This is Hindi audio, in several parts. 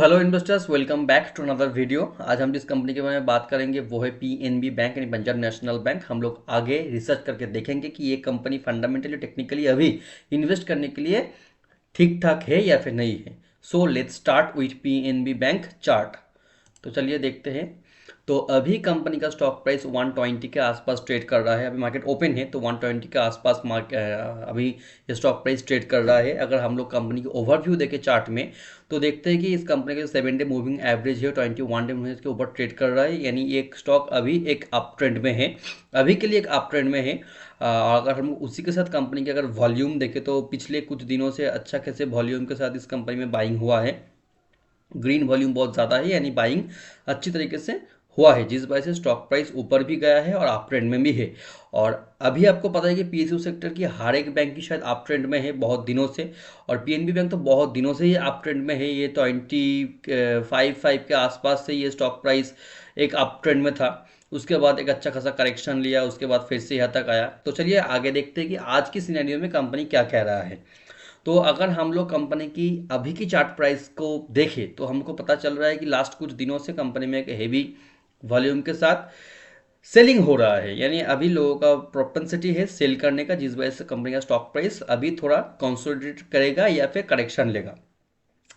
Hello investors, welcome back to another video. आज हम जिस कंपनी के बारे में बात करेंगे वो है पीएनबी बैंक यानी पंजाब नेशनल बैंक। हम लोग आगे रिसर्च करके देखेंगे कि ये कंपनी फंडामेंटली टेक्निकली अभी इन्वेस्ट करने के लिए ठीक ठाक है या फिर नहीं है। So let's start with PNB bank chart. तो चलिए देखते हैं। तो अभी कंपनी का स्टॉक प्राइस 120 के आसपास ट्रेड कर रहा है। अभी मार्केट ओपन है तो 120 के आसपास अभी ये स्टॉक प्राइस ट्रेड कर रहा है। अगर हम लोग कंपनी की ओवरव्यू देखें चार्ट में तो देखते हैं कि इस कंपनी का 7 डे मूविंग एवरेज है 21 डे मूविंग के ऊपर ट्रेड कर रहा है, यानी एक स्टॉक अभी एक अप ट्रेंड में है। अभी के लिए एक अप ट्रेंड में है। और अगर हम उसी के साथ कंपनी के अगर वॉल्यूम देखें तो पिछले कुछ दिनों से अच्छा खासे वॉल्यूम के साथ इस कंपनी में बाइंग हुआ है। ग्रीन वॉल्यूम बहुत ज़्यादा है, यानी बाइंग अच्छी तरीके से हुआ है, जिस वजह से स्टॉक प्राइस ऊपर भी गया है और अप ट्रेंड में भी है। और अभी आपको पता है कि पीएसयू सेक्टर की हर एक बैंक की शायद अप ट्रेंड में है बहुत दिनों से, और पीएनबी बैंक तो बहुत दिनों से ही अप ट्रेंड में है। ये 25 के आसपास से ये स्टॉक प्राइस एक अप ट्रेंड में था, उसके बाद एक अच्छा खासा करेक्शन लिया, उसके बाद फिर से यहाँ तक आया। तो चलिए आगे देखते हैं कि आज की सिनेरियो में कंपनी क्या कह रहा है। तो अगर हम लोग कंपनी की अभी की चार्ट प्राइस को देखें तो हमको पता चल रहा है कि लास्ट कुछ दिनों से कंपनी में एक हेवी वॉल्यूम के साथ सेलिंग हो रहा है, यानी अभी लोगों का प्रोपेंसिटी है सेल करने का, जिस वजह से कंपनी का स्टॉक प्राइस अभी थोड़ा कंसोलिडेट करेगा या फिर करेक्शन लेगा।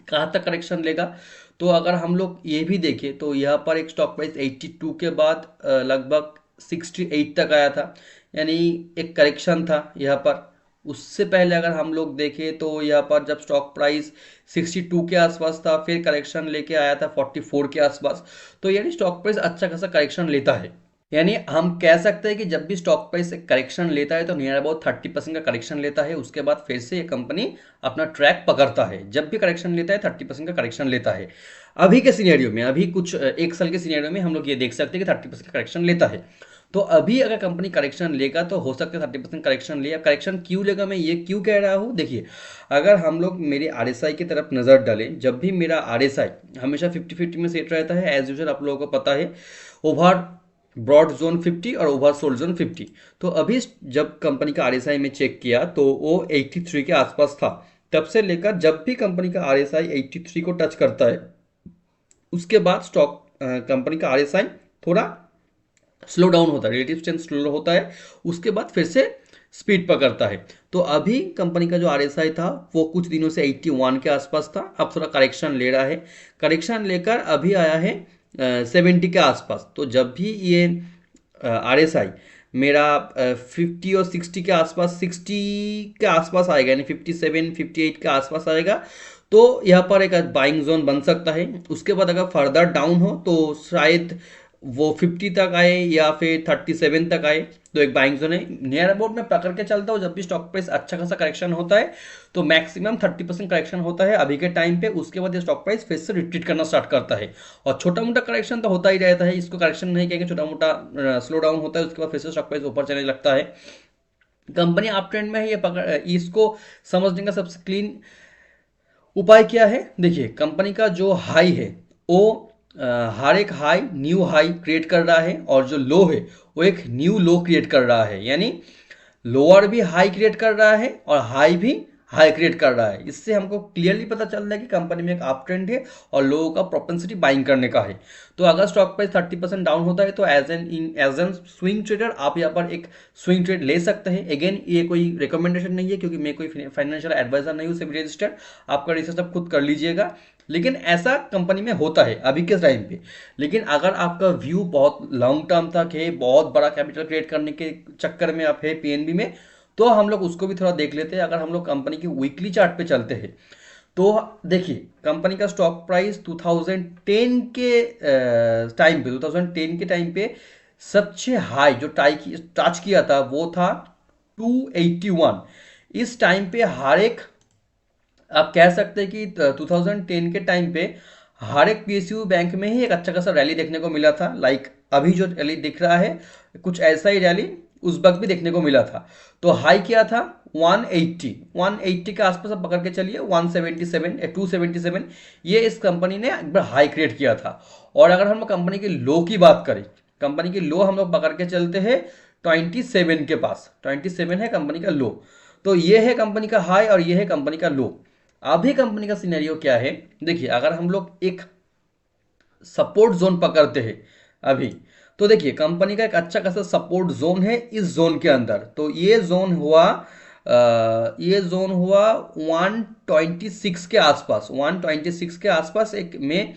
कहाँ तक करेक्शन लेगा, तो अगर हम लोग ये भी देखें तो यहाँ पर एक स्टॉक प्राइस 82 के बाद लगभग 68 तक आया था, यानी एक करेक्शन था यहाँ पर। उससे पहले अगर हम लोग देखें तो यहाँ पर जब स्टॉक प्राइस 62 के आसपास था, फिर करेक्शन लेके आया था 44 के आसपास। तो यानी स्टॉक प्राइस अच्छा खासा करेक्शन लेता है। यानी हम कह सकते हैं कि जब भी स्टॉक प्राइस एक करेक्शन लेता है तो नियर अबाउट 30% का करेक्शन लेता है, उसके बाद फिर से ये कंपनी अपना ट्रैक पकड़ता है। जब भी करेक्शन लेता है 30% का करेक्शन लेता है। अभी के सिनेरियो में, अभी कुछ एक साल के सिनेरियो में हम लोग ये देख सकते हैं कि 30% करेक्शन लेता है। तो अभी अगर कंपनी करेक्शन लेगा तो हो सकता है 30% करेक्शन ले। अब करेक्शन क्यों लेगा, मैं ये क्यों कह रहा हूँ, देखिए अगर हम लोग मेरी आरएसआई की तरफ नज़र डालें, जब भी मेरा आरएसआई हमेशा 50-50 में सेट रहता है एज यूजुअल, आप लोगों को पता है। ओवर ब्रॉड जोन 50 और ओवर सोल्ड जोन 50। तो अभी जब कंपनी का आरएसआई में चेक किया तो वो 83 के आसपास था। तब से लेकर जब भी कंपनी का आरएसआई 83 को टच करता है, उसके बाद स्टॉक कंपनी का आरएसआई थोड़ा स्लो डाउन होता है, रिलेटिव स्ट्रेंथ स्लो होता है, उसके बाद फिर से स्पीड पकड़ता है। तो अभी कंपनी का जो आरएसआई था वो कुछ दिनों से 81 के आसपास था, अब थोड़ा करेक्शन ले रहा है। करेक्शन लेकर अभी आया है 70 के आसपास। तो जब भी ये आरएसआई मेरा 50 और 60 के आसपास, 60 के आसपास आएगा, यानी 57 58 के आसपास आएगा, तो यहाँ पर एक बाइंग जोन बन सकता है। उसके बाद अगर फर्दर डाउन हो तो शायद वो 50 तक आए या फिर 37 तक आए, तो एक बाइंग जोन है। नियर अबाउट में पकड़ के चलता हूँ, जब भी स्टॉक प्राइस अच्छा खासा करेक्शन होता है तो मैक्सिमम 30% करेक्शन होता है अभी के टाइम पे। उसके बाद ये स्टॉक प्राइस फिर से रिट्रीट करना स्टार्ट करता है, और छोटा मोटा करेक्शन तो होता ही रहता है, इसको करेक्शन नहीं कहेंगे, छोटा मोटा स्लो डाउन होता है, उसके बाद फिर से स्टॉक प्राइस ऊपर चलने लगता है। कंपनी अप ट्रेंड में है, ये पकड़ इसको समझने का सबसे क्लीन उपाय क्या है, देखिए कंपनी का जो हाई है वो हर एक हाई न्यू हाई क्रिएट कर रहा है, और जो लो है वो एक न्यू लो क्रिएट कर रहा है, यानी लोअर भी हाई क्रिएट कर रहा है और हाई भी हाई क्रिएट कर रहा है। इससे हमको क्लियरली पता चल रहा है कि कंपनी में एक अप ट्रेंड है और लोगों का प्रोपेंसिटी बाइंग करने का है। तो अगर स्टॉक प्राइस 30% डाउन होता है तो एज एन स्विंग ट्रेडर आप यहाँ पर एक स्विंग ट्रेड ले सकते हैं। अगेन ये कोई रिकमेंडेशन नहीं है, क्योंकि मैं कोई फाइनेंशियल एडवाइजर नहीं हूँ, सेबी रजिस्टर्ड। आपका रिसर्च आप खुद कर लीजिएगा, लेकिन ऐसा कंपनी में होता है अभी के टाइम पे। लेकिन अगर आपका व्यू बहुत लॉन्ग टर्म तक है, बहुत बड़ा कैपिटल क्रिएट करने के चक्कर में आप है पीएनबी में, तो हम लोग उसको भी थोड़ा देख लेते हैं। अगर हम लोग कंपनी की वीकली चार्ट पे चलते हैं तो देखिए कंपनी का स्टॉक प्राइस 2010 के टाइम पे 2010 के टाइम पे सबसे हाई जो टच किया था वो था 281। इस टाइम पे हर एक, आप कह सकते हैं कि 2010 के टाइम पे हर एक पीएसयू बैंक में ही एक अच्छा खासा रैली देखने को मिला था। लाइक अभी जो रैली दिख रहा है कुछ ऐसा ही रैली उस वक्त भी देखने को मिला था। तो हाई क्या था 180 के आसपास आप पकड़ के चलिए, 177 या 277, ये इस कंपनी ने एक बार हाई क्रिएट किया था। और अगर हम कंपनी की लो की बात करें, कंपनी की लो हम लोग पकड़ के चलते हैं 27 के पास, 27 है कंपनी का लो। तो ये है कंपनी का हाई और ये है कंपनी का लो। अभी कंपनी का सिनेरियो क्या है, देखिए अगर हम लोग एक सपोर्ट जोन पकड़ते हैं अभी, तो देखिए कंपनी का एक अच्छा खासा सपोर्ट जोन है इस जोन के अंदर। तो ये जोन हुआ 126 के आसपास, 126 के आसपास एक में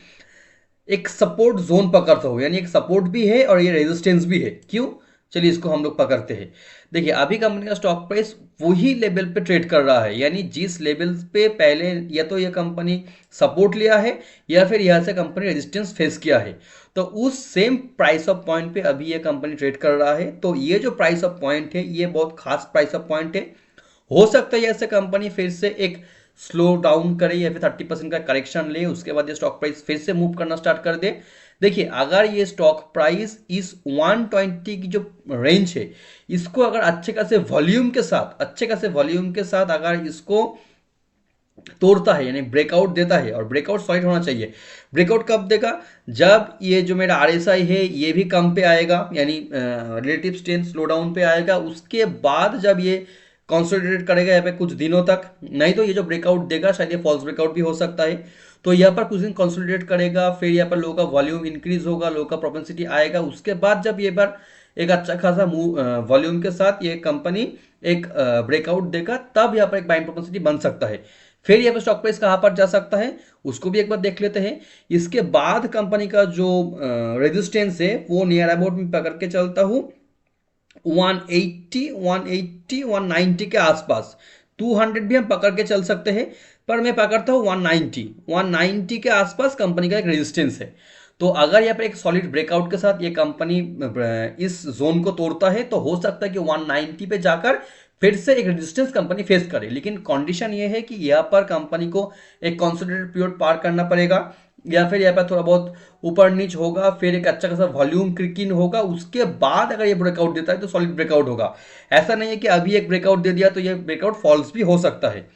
एक सपोर्ट जोन पकड़ता हूं, यानी एक सपोर्ट भी है और ये रेजिस्टेंस भी है। क्यों, चलिए इसको हम लोग पकड़ते हैं। देखिए अभी कंपनी का स्टॉक प्राइस वही लेवल पे ट्रेड कर रहा है, यानी जिस लेवल पे पहले या तो ये कंपनी सपोर्ट लिया है या फिर यहां से कंपनी रेजिस्टेंस फेस किया है, तो उस सेम प्राइस ऑफ पॉइंट पे अभी ये कंपनी ट्रेड कर रहा है। तो ये जो प्राइस ऑफ पॉइंट है ये बहुत खास प्राइस ऑफ पॉइंट है। हो सकता है ऐसे कंपनी फिर से एक स्लो डाउन करे या फिर 30% का करेक्शन ले, उसके बाद ये स्टॉक प्राइस फिर से मूव करना स्टार्ट कर दे। देखिए अगर ये स्टॉक प्राइस इस 120 की जो रेंज है इसको अगर अच्छे खासे वॉल्यूम के साथ अगर इसको तोड़ता है, यानी ब्रेकआउट देता है, और ब्रेकआउट सॉलिड होना चाहिए। ब्रेकआउट कब देगा, जब ये जो मेरा आरएसआई है ये भी कम पे आएगा, यानी रिलेटिव स्ट्रेंथ स्लो डाउन पे आएगा। उसके बाद जब ये कंसोलिडेट करेगा यहाँ पे कुछ दिनों तक, नहीं तो ये जो ब्रेकआउट देगा शायद ये फॉल्स ब्रेकआउट भी हो सकता है। तो यहाँ पर कुछ दिन कंसोलिडेट करेगा, फिर यहाँ पर लोगों का वॉल्यूम इंक्रीज होगा, लोगों का प्रोपेंसिटी आएगा। उसके बाद जब ये बार एक अच्छा खासा वॉल्यूम के साथ ये कंपनी एक ब्रेकआउट देगा, तब यहाँ पर एक बाइंग प्रोपेंसिटी बन सकता है। फिर यहाँ पर स्टॉक प्राइस कहाँ पर जा सकता है उसको भी एक बार देख लेते हैं। इसके बाद कंपनी का जो रेजिस्टेंस है वो नियर अबाउट में पकड़ के चलता हूँ 190 के आसपास। 200 भी हम पकड़ के चल सकते हैं, पर मैं पकड़ता हूँ 190 के आसपास कंपनी का एक रेजिस्टेंस है। तो अगर यहाँ पर एक सॉलिड ब्रेकआउट के साथ ये कंपनी इस जोन को तोड़ता है तो हो सकता है कि 190 पे जाकर फिर से एक रेजिस्टेंस कंपनी फेस करे। लेकिन कंडीशन ये है कि यहाँ पर कंपनी को एक कंसोलिडेटेड पीरियड पार करना पड़ेगा, या फिर यहाँ पर थोड़ा बहुत ऊपर नीच होगा, फिर एक अच्छा खासा वॉल्यूम क्रिकिन होगा। उसके बाद अगर ये ब्रेकआउट देता है तो सॉलिड ब्रेकआउट होगा। ऐसा नहीं है कि अभी एक ब्रेकआउट दे दिया तो ये ब्रेकआउट फॉल्स भी हो सकता है।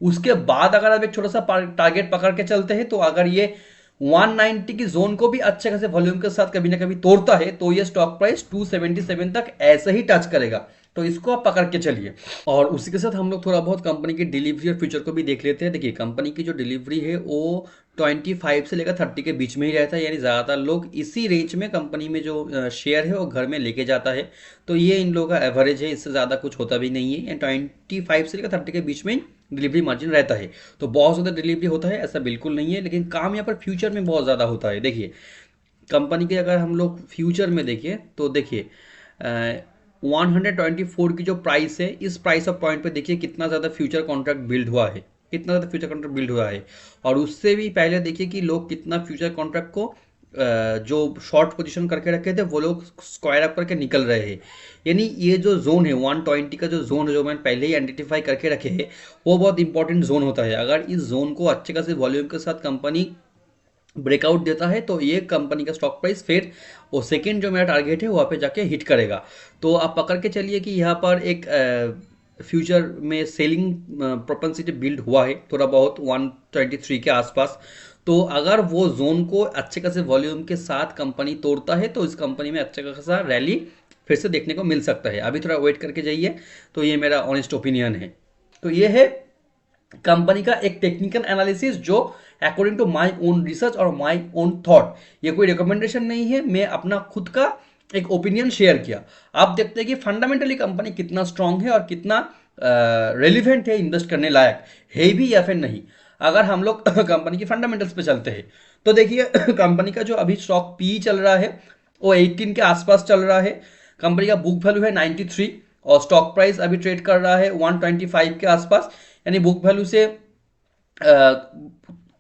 उसके बाद अगर आप एक छोटा सा टारगेट पकड़ के चलते हैं, तो अगर ये 190 की जोन को भी अच्छे खासे वॉल्यूम के साथ कभी ना कभी तोड़ता है तो ये स्टॉक प्राइस 277 तक ऐसे ही टच करेगा। तो इसको आप पकड़ के चलिए। और उसी के साथ हम लोग थोड़ा बहुत कंपनी की डिलीवरी और फ्यूचर को भी देख लेते हैं। देखिए कंपनी की जो डिलीवरी है वो 25 से लेकर 30 के बीच में ही रहता है, यानी ज़्यादातर लोग इसी रेंज में कंपनी में जो शेयर है वो घर में लेके जाता है। तो ये इन लोगों का एवरेज है, इससे ज़्यादा कुछ होता भी नहीं है। 25 से लेकर 30 के बीच में डिलीवरी मार्जिन रहता है। तो बहुत ज़्यादा डिलीवरी होता है ऐसा बिल्कुल नहीं है, लेकिन काम यहाँ पर फ्यूचर में बहुत ज़्यादा होता है। देखिए कंपनी के अगर हम लोग फ्यूचर में देखिए तो देखिए 124 की जो प्राइस है, इस प्राइस ऑफ पॉइंट पे देखिए कितना ज़्यादा फ्यूचर कॉन्ट्रैक्ट बिल्ड हुआ है, कितना ज़्यादा फ्यूचर कॉन्ट्रैक्ट बिल्ड हुआ है। और उससे भी पहले देखिए कि लोग कितना फ्यूचर कॉन्ट्रैक्ट को जो शॉर्ट पोजीशन करके रखे थे वो लोग स्क्वायर अप करके निकल रहे हैं। यानी ये जो जोन है 120 का जो जोन है, जो मैंने पहले ही आइडेंटिफाई करके रखे हैं, वो बहुत इंपॉर्टेंट जोन होता है। अगर इस जोन को अच्छे खासे वॉल्यूम के साथ कंपनी ब्रेकआउट देता है तो ये कंपनी का स्टॉक प्राइस फिर वो सेकंड जो मेरा टारगेट है वहाँ पे जाके हिट करेगा। तो आप पकड़ के चलिए कि यहाँ पर एक फ्यूचर में सेलिंग प्रोपेंसिटी बिल्ड हुआ है थोड़ा बहुत 123 के आसपास। तो अगर वो जोन को अच्छे खासे वॉल्यूम के साथ कंपनी तोड़ता है तो इस कंपनी में अच्छा खासा रैली फिर से देखने को मिल सकता है। अभी थोड़ा वेट करके जाइए। तो ये मेरा ऑनेस्ट ओपिनियन है। तो ये है कंपनी का एक टेक्निकल एनालिसिस जो according to my own research और माय ओन थॉट, ये कोई रिकमेंडेशन नहीं है, मैं अपना खुद का एक ओपिनियन शेयर किया। आप देखते हैं कि फंडामेंटली कंपनी कितना स्ट्रांग है और कितना रेलिवेंट है, इन्वेस्ट करने लायक है भी या फिर नहीं। अगर हम लोग कंपनी की फंडामेंटल्स पे चलते हैं तो देखिए कंपनी का जो अभी स्टॉक पी चल रहा है वो 18 के आसपास चल रहा है। कंपनी का बुक वैल्यू है 93 और स्टॉक प्राइस अभी ट्रेड कर रहा है 125 के आसपास, यानी बुक वैल्यू से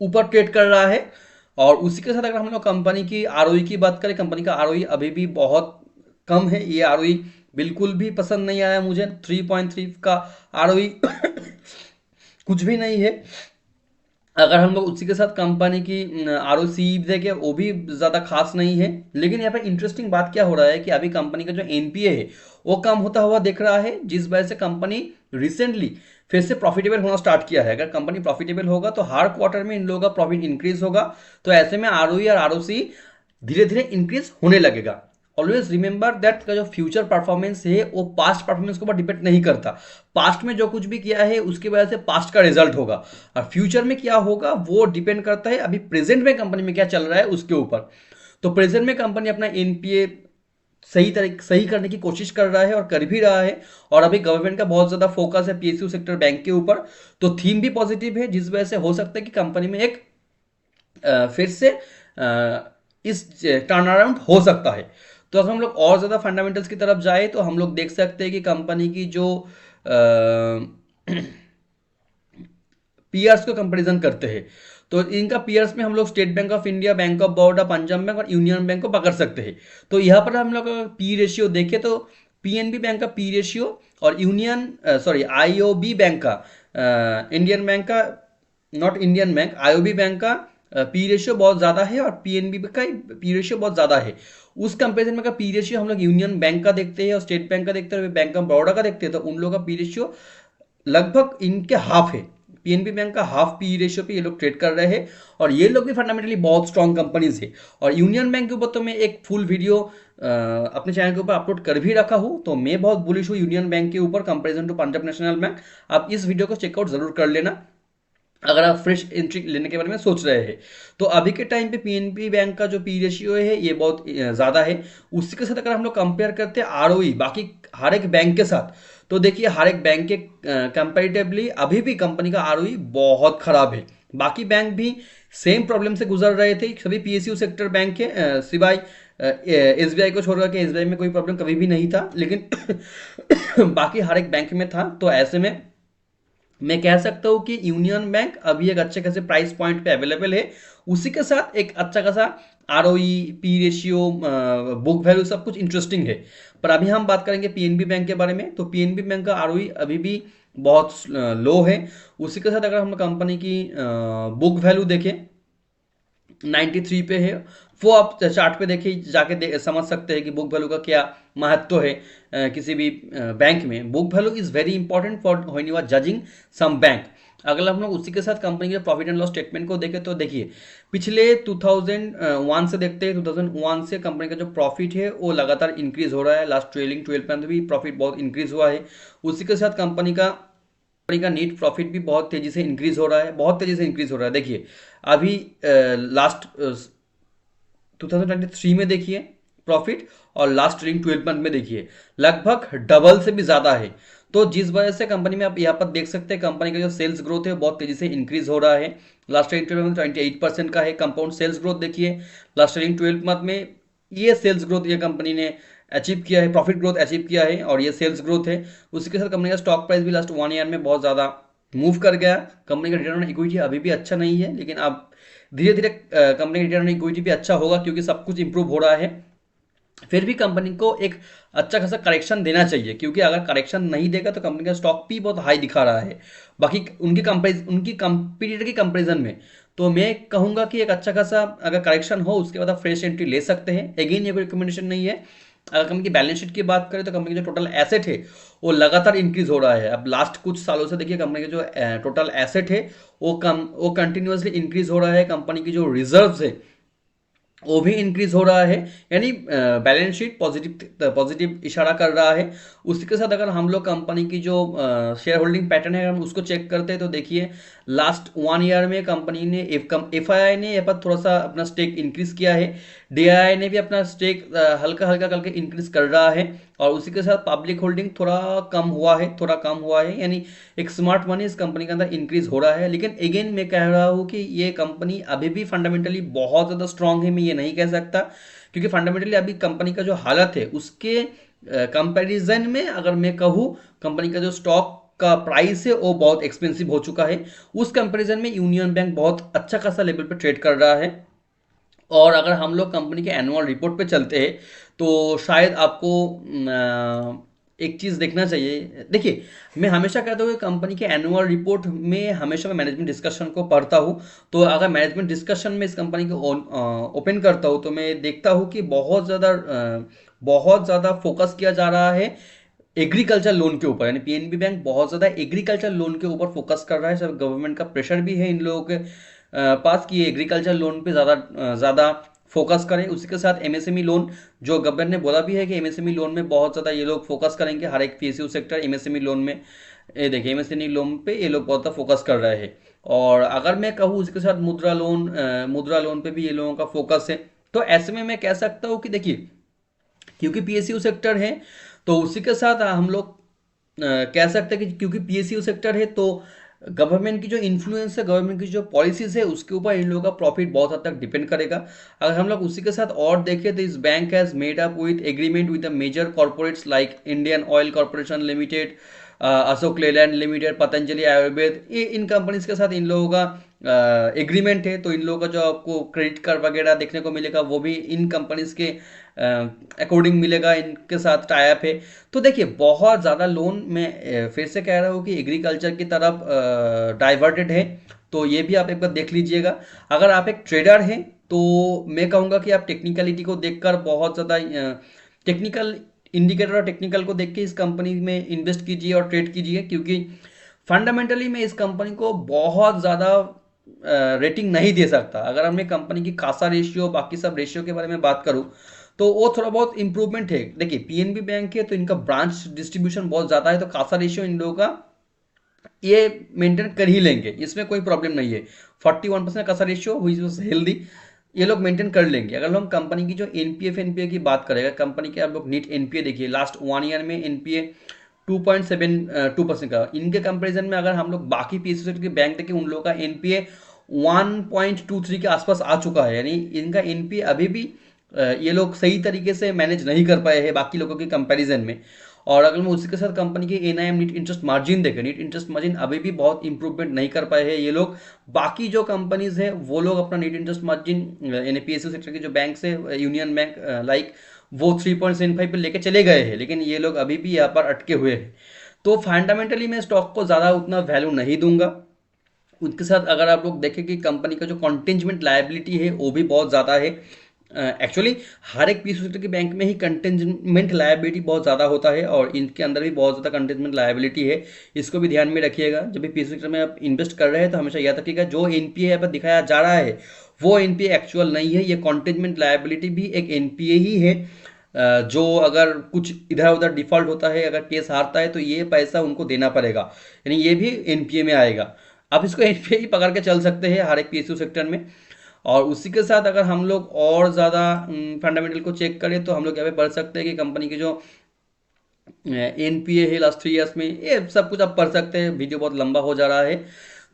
ऊपर ट्रेड कर रहा है। और उसी के साथ अगर हम लोग कंपनी की आरओई की बात करें, कंपनी का आरओई अभी भी बहुत कम है। ये आरओई बिल्कुल भी पसंद नहीं आया मुझे। 3.3 का आरओई कुछ भी नहीं है। अगर हम लोग उसी के साथ कंपनी की आरओसी देखें वो भी ज़्यादा खास नहीं है। लेकिन यहाँ पर इंटरेस्टिंग बात क्या हो रहा है कि अभी कंपनी का जो एनपीए है वो कम होता हुआ दिख रहा है, जिस वजह से कंपनी रिसेंटली फिर से प्रॉफिटेबल होना स्टार्ट किया है। अगर कंपनी प्रॉफिटेबल होगा तो हर क्वार्टर में इन लोगों का प्रॉफिट इंक्रीज होगा। तो ऐसे में आरओई और आरओसी धीरे धीरे इंक्रीज होने लगेगा। ऑलवेज रिमेंबर दैट का जो फ्यूचर परफॉर्मेंस है वो पास्ट परफॉर्मेंस के ऊपर डिपेंड नहीं करता। पास्ट में जो कुछ भी किया है उसकी वजह से पास्ट का रिजल्ट होगा, और फ्यूचर में क्या होगा वो डिपेंड करता है अभी प्रेजेंट में कंपनी में क्या चल रहा है उसके ऊपर। तो प्रेजेंट में कंपनी अपना एनपीए सही करने की कोशिश कर रहा है और कर भी रहा है, और अभी गवर्नमेंट का बहुत ज्यादा फोकस है पीएसयू सेक्टर बैंक के ऊपर। तो थीम भी पॉजिटिव है, जिस वजह से हो सकता है कि कंपनी में एक फिर से इस टर्न अराउंड हो सकता है। तो अगर हम लोग और ज़्यादा फंडामेंटल्स की तरफ जाए तो हम लोग देख सकते हैं कि कंपनी की जो पीयर्स को कंपैरिजन करते हैं, तो इनका पीयर्स में हम लोग state bank of India, bank of Baroda, Punjab bank और यूनियन बैंक को पकड़ सकते हैं। तो यहाँ पर हम लोग पी रेशियो देखें तो पीएनबी बैंक का पी रेशियो और आईओबी बैंक का, इंडियन बैंक का, not Indian bank, IOB bank का पी रेशियो बहुत ज़्यादा है और पीएनबी का पी रेशियो बहुत ज़्यादा है। उस कंपेरिजन में का पी रेशियो हम लोग यूनियन बैंक का देखते हैं और स्टेट बैंक का देखते हैं और बैंक ऑफ बड़ौदा का देखते हैं, तो उन लोगों का पी रेशियो लगभग इनके हाफ है। पीएनबी बैंक का हाफ पी रेशियो पे ये लोग ट्रेड कर रहे हैं, और ये लोग भी फंडामेंटली बहुत स्ट्रॉन्ग कंपनीज है। और यूनियन बैंक के ऊपर तो मैं एक फुल वीडियो अपने चैनल के ऊपर अपलोड कर भी रखा हूँ, तो मैं बहुत बुलिश हूँ यूनियन बैंक के ऊपर comparison to Punjab National Bank. आप इस वीडियो को चेकआउट जरूर कर लेना अगर आप फ्रेश एंट्री लेने के बारे में सोच रहे हैं। तो अभी के टाइम पे पीएनबी बैंक का जो पी रेशियो है ये बहुत ज़्यादा है। उसी के साथ अगर हम लोग कंपेयर करते हैं आरओई बाकी हर एक बैंक के साथ, तो देखिए हर एक बैंक के कंपेरेटिवली अभी भी कंपनी का आरओई बहुत खराब है। बाकी बैंक भी सेम प्रॉब्लम से गुजर रहे थे, सभी पीएसयू सेक्टर बैंक के सिवाय एसबीआई को छोड़ के, एसबीआई में कोई प्रॉब्लम कभी भी नहीं था, लेकिन बाकी हर एक बैंक में था। तो ऐसे में मैं कह सकता हूं कि यूनियन बैंक अभी एक अच्छे खासे प्राइस पॉइंट पे अवेलेबल है, उसी के साथ एक अच्छा खासा ROE, P ratio, book value सब कुछ इंटरेस्टिंग है। पर अभी हम बात करेंगे पीएनबी बैंक के बारे में, तो पीएनबी बैंक का आरओई अभी भी बहुत लो है। उसी के साथ अगर हम कंपनी की बुक वैल्यू देखें 93 पे है, वो आप चार्ट पे देखिए जाके समझ सकते हैं कि बुक वैल्यू का क्या महत्व है। किसी भी बैंक में book value is very important for when you are judging some bank. अगर हम लोग उसी के साथ कंपनी के प्रॉफिट एंड लॉस स्टेटमेंट को देखें तो देखिए पिछले 2001 से देखते हैं, 2001 से कंपनी का जो प्रॉफिट है वो लगातार इंक्रीज हो रहा है। लास्ट ट्रेलिंग 12 मंथ भी प्रॉफिट बहुत इंक्रीज हुआ है। उसी के साथ कंपनी का नेट प्रॉफिट भी बहुत तेजी से इंक्रीज हो रहा है, बहुत तेजी से इंक्रीज हो रहा है। देखिए अभी लास्ट 2023 में देखिए प्रॉफिट, और लास्ट ट्रेलिंग 12 मंथ में देखिए लगभग डबल से भी ज्यादा है। तो जिस वजह से कंपनी में आप यहाँ पर देख सकते हैं कंपनी का जो सेल्स ग्रोथ है बहुत तेजी से इंक्रीज हो रहा है। लास्ट ट्रेलिंग 12 मंथ 28% का है कंपाउंड सेल्स ग्रोथ। देखिए लास्ट ट्रेलिंग 12 मंथ में ये सेल्स ग्रोथ ये कंपनी ने अचीव किया है, प्रॉफिट ग्रोथ अचीव किया है, और ये सेल्स ग्रोथ है। उसी के साथ कंपनी का स्टॉक प्राइस भी लास्ट 1 ईयर में बहुत ज़्यादा मूव कर गया। कंपनी का रिटर्न ऑन इक्विटी अभी भी अच्छा नहीं है, लेकिन अब धीरे धीरे कंपनी का रिटर्न ऑन इक्विटी भी अच्छा होगा क्योंकि सब कुछ इंप्रूव हो रहा है। फिर भी कंपनी को एक अच्छा खासा करेक्शन देना चाहिए, क्योंकि अगर करेक्शन नहीं देगा तो कंपनी का स्टॉक भी बहुत हाई दिखा रहा है बाकी उनकी कंपटीटर की कंपैरिजन में। तो मैं कहूंगा कि एक अच्छा खासा अगर करेक्शन हो उसके बाद आप फ्रेश एंट्री ले सकते हैं। अगेन ये कोई रिकमेंडेशन नहीं है। अगर कंपनी की बैलेंस शीट की बात करें तो कंपनी का जो टोटल एसेट है वो लगातार इंक्रीज हो रहा है। अब लास्ट कुछ सालों से देखिए कंपनी का जो टोटल एसेट है वो कंटिन्यूसली इंक्रीज हो रहा है। कंपनी की जो रिजर्व्स है वो भी इंक्रीज हो रहा है, यानी बैलेंस शीट पॉजिटिव इशारा कर रहा है। उसी के साथ अगर हम लोग कंपनी की जो शेयर होल्डिंग पैटर्न है हम उसको चेक करते हैं तो देखिए लास्ट 1 ईयर में कंपनी ने एफआईआई ने यहाँ पर थोड़ा सा अपना स्टेक इंक्रीज किया है, डीआईआई ने भी अपना स्टेक हल्का हल्का करके इंक्रीज कर रहा है, और उसी के साथ पब्लिक होल्डिंग थोड़ा कम हुआ है, यानी एक स्मार्ट मनी इस कंपनी के अंदर इंक्रीज हो रहा है। लेकिन अगेन मैं कह रहा हूँ कि ये कंपनी अभी भी फंडामेंटली बहुत ज़्यादा स्ट्रांग है, मैं ये नहीं कह सकता, क्योंकि फंडामेंटली अभी कंपनी का जो हालत है उसके कंपैरिजन में अगर मैं कहूँ कंपनी का जो स्टॉक का प्राइस है वो बहुत एक्सपेंसिव हो चुका है। उस कंपैरिजन में यूनियन बैंक बहुत अच्छा खासा लेवल पे ट्रेड कर रहा है। और अगर हम लोग कंपनी के एनुअल रिपोर्ट पे चलते हैं तो शायद आपको एक चीज़ देखना चाहिए। देखिए मैं हमेशा कहता हूँ कि कंपनी के एनुअल रिपोर्ट में हमेशा मैं मैनेजमेंट डिस्कशन को पढ़ता हूँ। तो अगर मैनेजमेंट डिस्कशन में इस कंपनी को ओपन करता हूँ तो मैं देखता हूँ कि बहुत ज़्यादा फोकस किया जा रहा है एग्रीकल्चर लोन के ऊपर, यानी पीएनबी बैंक बहुत ज़्यादा एग्रीकल्चर लोन के ऊपर फोकस कर रहा है। सब गवर्नमेंट का प्रेशर भी है इन लोगों के पास कि एग्रीकल्चर लोन पे ज़्यादा फोकस करें। उसी के साथ एमएसएमई लोन, जो गवर्नमेंट ने बोला भी है कि एमएसएमई लोन में बहुत ज़्यादा ये लोग फोकस करेंगे, हर एक पीएसयू सेक्टर एमएसएमई लोन में, ये देखिए एमएसएमई लोन पे ये लोग बहुत ज़्यादा फोकस कर रहे हैं। और अगर मैं कहूँ उसके साथ मुद्रा लोन पे भी ये लोगों का फोकस है। तो ऐसे में मैं कह सकता हूँ कि देखिए, क्योंकि पीएसयू सेक्टर है तो उसी के साथ हम लोग कह सकते हैं कि क्योंकि पीएसयू सेक्टर है तो गवर्नमेंट की जो इन्फ्लुएंस है, गवर्नमेंट की जो पॉलिसीज है, उसके ऊपर इन लोगों का प्रॉफिट बहुत हद तक डिपेंड करेगा। अगर हम लोग उसी के साथ और देखें तो इस bank has made up with agreement with the major corporates like Indian Oil Corporation Limited, Ashok Leyland Limited, Patanjali Ayurved, ये इन कंपनीज के साथ इन लोगों का एग्रीमेंट है। तो इन लोगों का जो आपको क्रेडिट कार्ड वगैरह देखने को मिलेगा वो भी इन कंपनीज के अकॉर्डिंग मिलेगा, इनके साथ टाई अप है। तो देखिए बहुत ज़्यादा लोन मैं फिर से कह रहा हूँ कि एग्रीकल्चर की तरफ डाइवर्टेड है, तो ये भी आप एक बार देख लीजिएगा। अगर आप एक ट्रेडर हैं तो मैं कहूँगा कि आप टेक्निकलिटी को देखकर बहुत ज़्यादा टेक्निकल इंडिकेटर और टेक्निकल को देख के इस कंपनी में इन्वेस्ट कीजिए और ट्रेड कीजिए, क्योंकि फंडामेंटली मैं इस कंपनी को बहुत ज़्यादा रेटिंग नहीं दे सकता। अगर हमने कंपनी की कासा रेशियो बाकी सब रेशियो के बारे में बात करूँ तो वो थोड़ा बहुत इंप्रूवमेंट है। देखिए पीएनबी बैंक है तो इनका ब्रांच डिस्ट्रीब्यूशन बहुत ज़्यादा है, तो कासा रेशियो इन लोगों का ये मेंटेन कर ही लेंगे, इसमें कोई प्रॉब्लम नहीं है। 41% कासा रेशियो हुई हेल्दी, ये लोग मेंटेन कर लेंगे। अगर हम कंपनी की जो एनपीए की बात करें, कंपनी के आप लोग नीट एनपीए देखिए, लास्ट 1 ईयर में एनपीए 2.72% का, इनके कंपैरिजन में अगर हम लोग बाकी पीएसयू के बैंक देखें उन लोगों का एनपीए 1.23 के आसपास आ चुका है। यानी इनका एनपीए अभी भी ये लोग सही तरीके से मैनेज नहीं कर पाए हैं बाकी लोगों के कंपैरिजन में। और अगर मैं उसी के साथ कंपनी के एनआईएम नीट इंटरेस्ट मार्जिन देखें, नीट इंटरेस्ट मार्जिन अभी भी बहुत इंप्रूवमेंट नहीं कर पाए हैं ये लोग। बाकी जो कंपनीज है वो लोग अपना नीट इंटरेस्ट मार्जिन यानी पीएसयू सेक्टर के जो बैंक है, यूनियन बैंक लाइक, वो 3.75 पे लेके चले गए हैं, लेकिन ये लोग अभी भी यहाँ पर अटके हुए हैं। तो फंडामेंटली मैं स्टॉक को ज़्यादा उतना वैल्यू नहीं दूंगा। उसके साथ अगर आप लोग देखें कि कंपनी का जो कंटिंजेंट लायबिलिटी है वो भी बहुत ज़्यादा है। एक्चुअली हर एक पीएसयू सेक्टर के बैंक में ही कंटिंजेंट लायबिलिटी बहुत ज़्यादा होता है और इनके अंदर भी बहुत ज़्यादा कंटिंजेंट लायबिलिटी है। इसको भी ध्यान में रखिएगा। जब भी पीएसयू सेक्टर में आप इन्वेस्ट कर रहे हैं तो हमेशा याद रखिएगा जो एनपीए यहाँ पर दिखाया जा रहा है वो एनपीए एक्चुअल नहीं है, ये कंटिंजेंट लायबिलिटी भी एक एनपीए ही है। जो अगर कुछ इधर उधर डिफॉल्ट होता है, अगर केस हारता है तो ये पैसा उनको देना पड़ेगा, यानी ये भी एनपीए में आएगा। आप इसको एनपीए ही पकड़ के चल सकते हैं हर एक पीएसयू सेक्टर में। और उसी के साथ अगर हम लोग और ज़्यादा फंडामेंटल को चेक करें तो हम लोग यहाँ पे पढ़ सकते हैं कि कंपनी की जो एनपीए है लास्ट 3 ईयर्स में, ये सब कुछ आप पढ़ सकते हैं। वीडियो बहुत लंबा हो जा रहा है,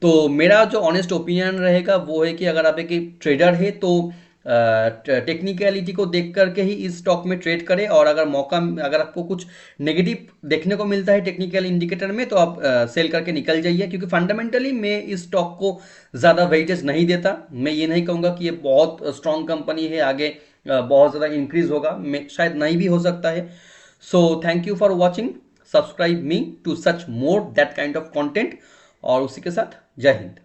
तो मेरा जो ऑनेस्ट ओपिनियन रहेगा वो है कि अगर आप एक ट्रेडर है तो टेक्निकलिटी को देख करके ही इस स्टॉक में ट्रेड करें। और अगर आपको कुछ नेगेटिव देखने को मिलता है टेक्निकल इंडिकेटर में तो आप सेल करके निकल जाइए, क्योंकि फंडामेंटली मैं इस स्टॉक को ज़्यादा वेटेज नहीं देता। मैं ये नहीं कहूँगा कि ये बहुत स्ट्रॉन्ग कंपनी है, आगे बहुत ज़्यादा इंक्रीज होगा, मैं शायद नहीं भी हो सकता है। So thank you for watching, subscribe me to such more that kind of content. और उसी के साथ जय हिंद।